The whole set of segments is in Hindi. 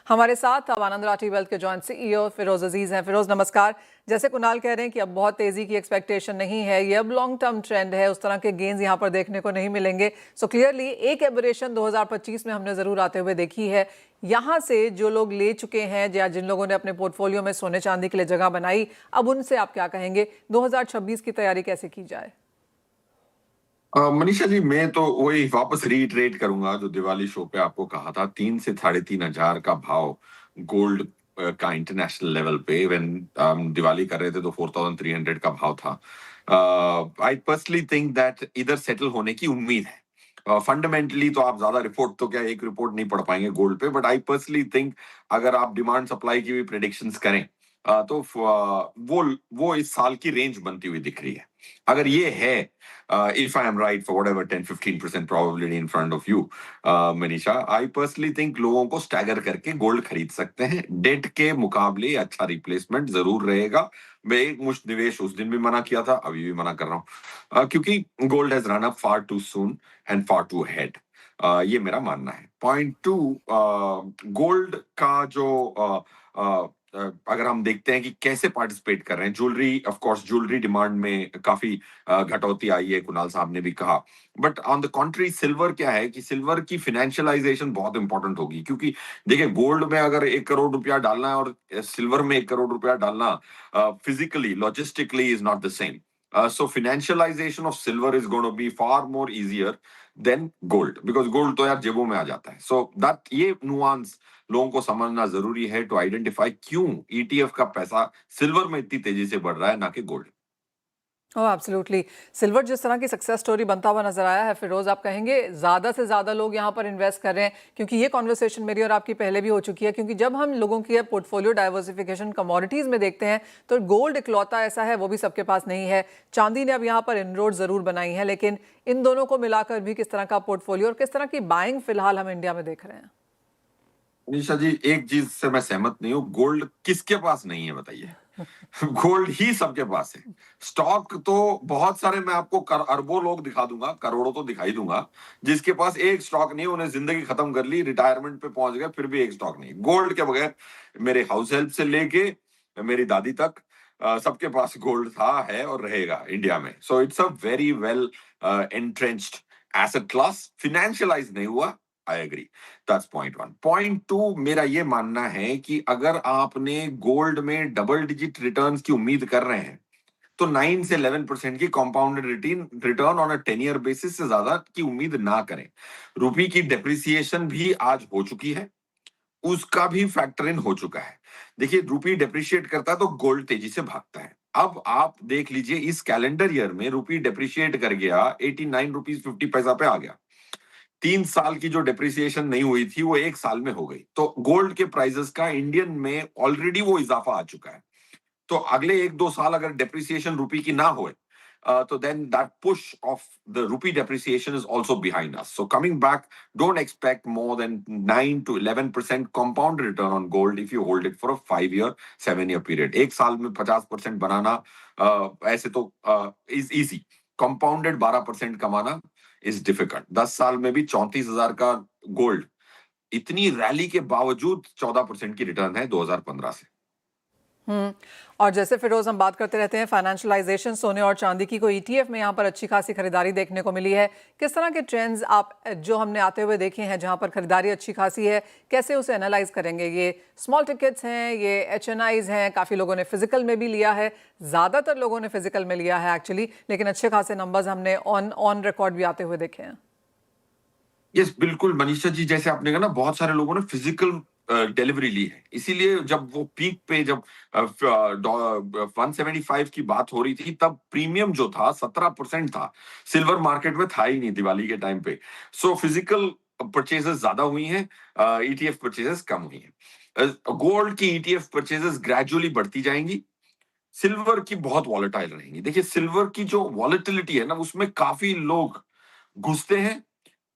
हमारे साथ अब आनंद राठी वेल्थ के जॉइंट सीईओ फिरोज अजीज हैं। फिरोज नमस्कार। जैसे कुणाल कह रहे हैं कि अब बहुत तेजी की एक्सपेक्टेशन नहीं है, ये अब लॉन्ग टर्म ट्रेंड है, उस तरह के गेन्स यहाँ पर देखने को नहीं मिलेंगे। सो क्लियरली एक एबरेशन 2025 में हमने जरूर आते हुए देखी है। यहाँ से जो लोग ले चुके हैं या जिन लोगों ने अपने पोर्टफोलियो में सोने चांदी के लिए जगह बनाई, अब उनसे आप क्या कहेंगे? 2026 की तैयारी कैसे की जाए? मनीषा जी, मैं तो वही वापस रीइटरेट करूंगा जो दिवाली शो पे आपको कहा था। 3 से 3,500 का भाव गोल्ड का इंटरनेशनल लेवल पे व्हेन दिवाली कर रहे थे तो 4,300 का भाव था। आई पर्सनली थिंक दैट इधर सेटल होने की उम्मीद है। फंडामेंटली तो आप ज्यादा रिपोर्ट तो क्या एक रिपोर्ट नहीं पढ़ पाएंगे गोल्ड पे, बट आई पर्सनली थिंक अगर आप डिमांड सप्लाई की भी प्रेडिक्शंस करें तो वो इस साल की रेंज बनती हुई दिख रही है। अगर ये है, if I am right for whatever 10-15% probability in front of you, Manisha, I personally think लोगों को स्टैगर करके गोल्ड खरीद सकते हैं। डेट के मुकाबले अच्छा रिप्लेसमेंट जरूर रहेगा। मैं एक मुश्त निवेश उस दिन भी मना किया था, अभी भी मना कर रहा हूँ, क्योंकि gold has run up far too soon and far too head. ये मेरा मानना है। पॉइंट टू, गोल्ड का जो अगर हम देखते हैं कि कैसे पार्टिसिपेट कर रहे हैं, jewellery, of course jewellery demand में काफी घटौती आई है, कुणाल साहब ने भी कहा। बट ऑन द कॉन्ट्री सिल्वर क्या है कि सिल्वर की फाइनेंशियलाइजेशन बहुत इंपॉर्टेंट होगी, क्योंकि देखिए गोल्ड में अगर 1 करोड़ रुपया डालना है और सिल्वर में 1 करोड़ रुपया डालना physically logistically is not the same. So financialization of silver is going to be far more easier than gold, because gold तो यार जेबों में आ जाता है। So that ये nuance लोगों को समझना जरूरी है टू आइडेंटिफाई क्यों ईटीएफ का पैसा सिल्वर में इतनी तेजी से बढ़ रहा है, ना कि गोल्ड। ओह एब्सोल्युटली। सिल्वर जिस तरह की सक्सेस स्टोरी बनता हुआ नजर आया है, फिरोज आप कहेंगे ज़्यादा से ज़्यादा लोग यहाँ पर इन्वेस्ट कर रहे हैं? क्योंकि ये कॉन्वर्सेशन मेरी और आपकी पहले भी हो चुकी है, क्योंकि जब हम लोगों की पोर्टफोलियो डाइवर्सिफिकेशन कमोडिटीज़ में देखते हैं तो गोल्ड इकलौता ऐसा है, वो भी सबके पास नहीं है। चांदी ने अब यहाँ पर इनरोड ज़रूर बनाई है, लेकिन इन दोनों को मिलाकर भी किस तरह का पोर्टफोलियो और किस तरह की बाइंग फिलहाल हम इंडिया में देख रहे हैं? निशा जी, एक चीज से मैं सहमत नहीं हूँ। गोल्ड किसके पास नहीं है बताइए? गोल्ड ही सबके पास है। स्टॉक तो बहुत सारे मैं आपको अरबों लोग दिखा दूंगा, करोड़ों तो दिखाई दूंगा, जिसके पास एक स्टॉक नहीं, उन्हें जिंदगी खत्म कर ली, रिटायरमेंट पे पहुंच गए, फिर भी एक स्टॉक नहीं। गोल्ड के बगैर मेरे हाउस हेल्प से लेके मेरी दादी तक सबके पास गोल्ड था, है और रहेगा इंडिया में। So it's a very well entrenched asset class. Financialise नहीं हुआ, I agree, that's point one. Point two, मेरा ये मानना है कि अगर आपने गोल्ड में डबल डिजिट रिटर्न्स की उम्मीद कर रहे हैं तो 9 से 11% की compounded return on a 10 year basis से ज्यादा की उम्मीद ना करें। रुपी की डेप्रिसिएशन भी आज हो चुकी है, उसका भी फैक्टर इन हो चुका है। देखिए, रुपी डेप्रिशिएट करता है तो गोल्ड तेजी से भागता है। अब आप देख लीजिए, इस कैलेंडर ईयर में रुपी डेप्रिशिएट कर गया, 89 रुपीज 50 पैसा पे आ गया। 3 साल की जो डेप्रिसिएशन नहीं हुई थी वो एक साल में हो गई। तो गोल्ड के प्राइसेस का इंडियन में ऑलरेडी वो इजाफा आ चुका है। तो अगले 1-2 साल अगर डेप्रिसिएशन रुपी की ना हो, तो then that push of the rupee depreciation is also behind us. So coming back, don't expect more than 9 to 11% compound return on gold if you hold it for a 5 year 7 year period. एक साल में 50% बनाना ऐसे तो इज इजी। कंपाउंडेड 12% कमाना इज डिफिकल्ट। 10 साल में भी 34,000 का गोल्ड, इतनी रैली के बावजूद 14% की रिटर्न है 2015 से। और जैसे फिरोज हम बात करते रहते हैं फाइनेंशियलाइजेशन, सोने और चांदी की, कोई ईटीएफ में यहाँ पर अच्छी खासी खरीदारी देखने को मिली है। किस तरह के ट्रेंड्स आप जो हमने आते हुए देखे हैं जहाँ पर खरीदारी अच्छी खासी है, कैसे उसे एनालाइज करेंगे? ये स्मॉल टिकट्स हैं, ये एचएनआईज हैं, काफ़ी लोगों ने फिजिकल में भी लिया है, ज़्यादातर लोगों ने फिजिकल में लिया है एक्चुअली, लेकिन अच्छे खासे नंबर्स हमने ऑन रिकॉर्ड भी आते हुए देखे हैं। यस, बिल्कुल मनीषा जी, जैसे आपने कहा ना, बहुत सारे लोगों ने फिजिकल डिलीवरी ली है। इसीलिए जब वो पीक पे, जब 175 की बात हो रही थी, तब प्रीमियम जो था 17% था। सिल्वर मार्केट में था ही नहीं दिवाली के टाइम पे। सो फिजिकल परचेजेस ज्यादा हुई हैं, ईटीएफ परचेजेस कम हुई हैं। गोल्ड की ईटीएफ परचेजेस ग्रेजुअली बढ़ती जाएंगी, सिल्वर की बहुत वॉलेटाइल रहेंगी। देखिए, सिल्वर की जो वॉलेटिलिटी है ना, उसमें काफी लोग घुसते हैं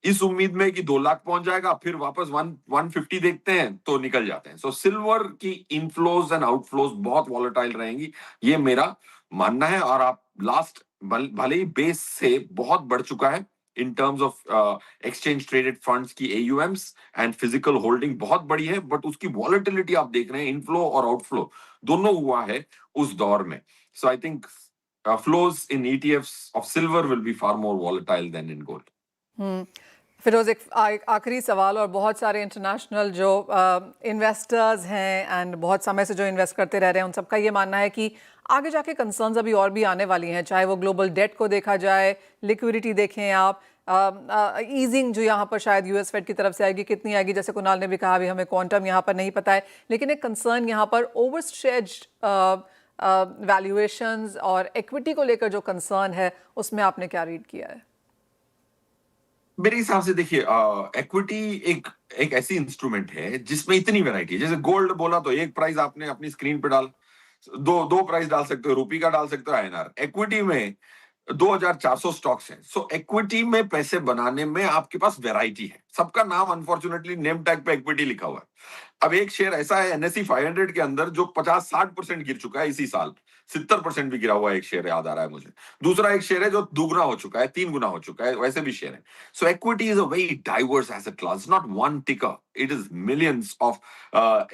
इस उम्मीद में कि 2 लाख पहुंच जाएगा, फिर वापस 150 देखते हैं तो निकल जाते हैं। सो सिल्वर की इनफ्लोज एंड आउटफ्लोज बहुत वॉलेटाइल रहेंगी, ये मेरा मानना है। और आप लास्ट, भले ही बेस से बहुत बढ़ चुका है, in terms of exchange traded funds की AUMs एंड फिजिकल होल्डिंग बहुत बड़ी है, बट उसकी वॉलेटिलिटी आप देख रहे हैं, इनफ्लो और आउटफ्लो दोनों हुआ है उस दौर में. So I think flows in ETFs of silver will be far more volatile than in gold. Firoz, एक आखिरी सवाल, और बहुत सारे इंटरनेशनल जो इन्वेस्टर्स हैं एंड बहुत समय से जो इन्वेस्ट करते रह रहे हैं, उन सबका ये मानना है कि आगे जाके कंसर्न्स अभी और भी आने वाली हैं, चाहे वो ग्लोबल डेट को देखा जाए, लिक्विडिटी देखें आप, ईजिंग जो यहाँ पर शायद US फेड की तरफ से आएगी, कितनी आएगी, जैसे कुणाल ने भी कहा, अभी हमें क्वांटम यहाँ पर नहीं पता है, लेकिन एक कंसर्न यहाँ पर ओवरस्ट्रेच्ड वैल्यूएशंस और इक्विटी को लेकर जो कंसर्न है, उसमें आपने क्या रीड किया है? मेरे हिसाब से देखिए, इक्विटी एक एक ऐसी इंस्ट्रूमेंट है जिसमें इतनी वैरायटी है. जैसे गोल्ड बोला तो एक प्राइस आपने अपनी स्क्रीन पे डाल, दो प्राइस डाल सकते हो, रुपी का डाल सकते हो, INR. इक्विटी में 2400 स्टॉक्स हैं. सो इक्विटी में पैसे बनाने में आपके पास वैरायटी है. सबका नाम अनफॉर्चुनेटली नेम टैग पे इक्विटी लिखा हुआ है. अब एक शेयर ऐसा है NSE 500 के अंदर जो 50-60% गिर चुका है इसी साल, 70% भी गिरा हुआ है एक शेयर, याद आ रहा है मुझे. दूसरा एक शेयर है जो दुगना हो चुका है, 3 गुना हो चुका है, वैसे भी शेयर है. So equity is a very diverse asset class, not one ticker, it is millions of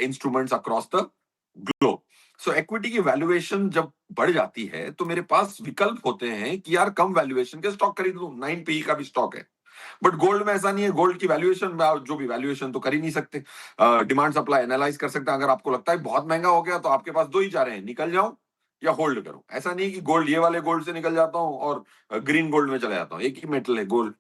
instruments across the globe. So equity की वैल्यूएशन जब बढ़ जाती है तो मेरे पास विकल्प होते हैं कि यार कम वैल्यूएशन के स्टॉक खरीद लूं, 9 PE का भी स्टॉक है. बट गोल्ड में ऐसा नहीं है. गोल्ड की वैल्यूएशन जो भी वैल्यूएशन तो कर ही नहीं सकते. डिमांड सप्लाई एनालाइज कर सकते हैं. अगर आपको लगता है बहुत महंगा हो गया तो आपके पास दो ही चारे हैं, निकल जाओ या होल्ड करो. ऐसा नहीं कि गोल्ड, ये वाले गोल्ड से निकल जाता हूं और ग्रीन गोल्ड में चला जाता हूं. एक ही मेटल है gold,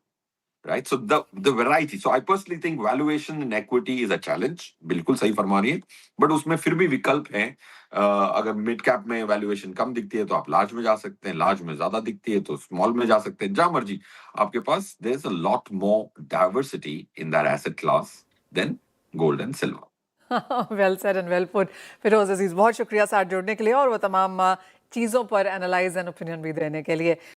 right? So the variety. So I personally think valuation in equity is a challenge. बिल्कुल सही फरमा रही है, बट उसमें फिर भी विकल्प हैं. अगर मिड कैप में वैल्यूएशन कम दिखती है तो आप लार्ज में जा सकते हैं, लार्ज में ज्यादा दिखती है तो स्मॉल में जा सकते हैं, जहां मर्जी आपके पास. There is a lot more diversity in that asset class than gold and silver. Well said and well put. Firoz Aziz, बहुत शुक्रिया साथ जुड़ने के लिए और वो तमाम चीज़ों पर एनालाइज एंड ओपिनियन भी देने के लिए.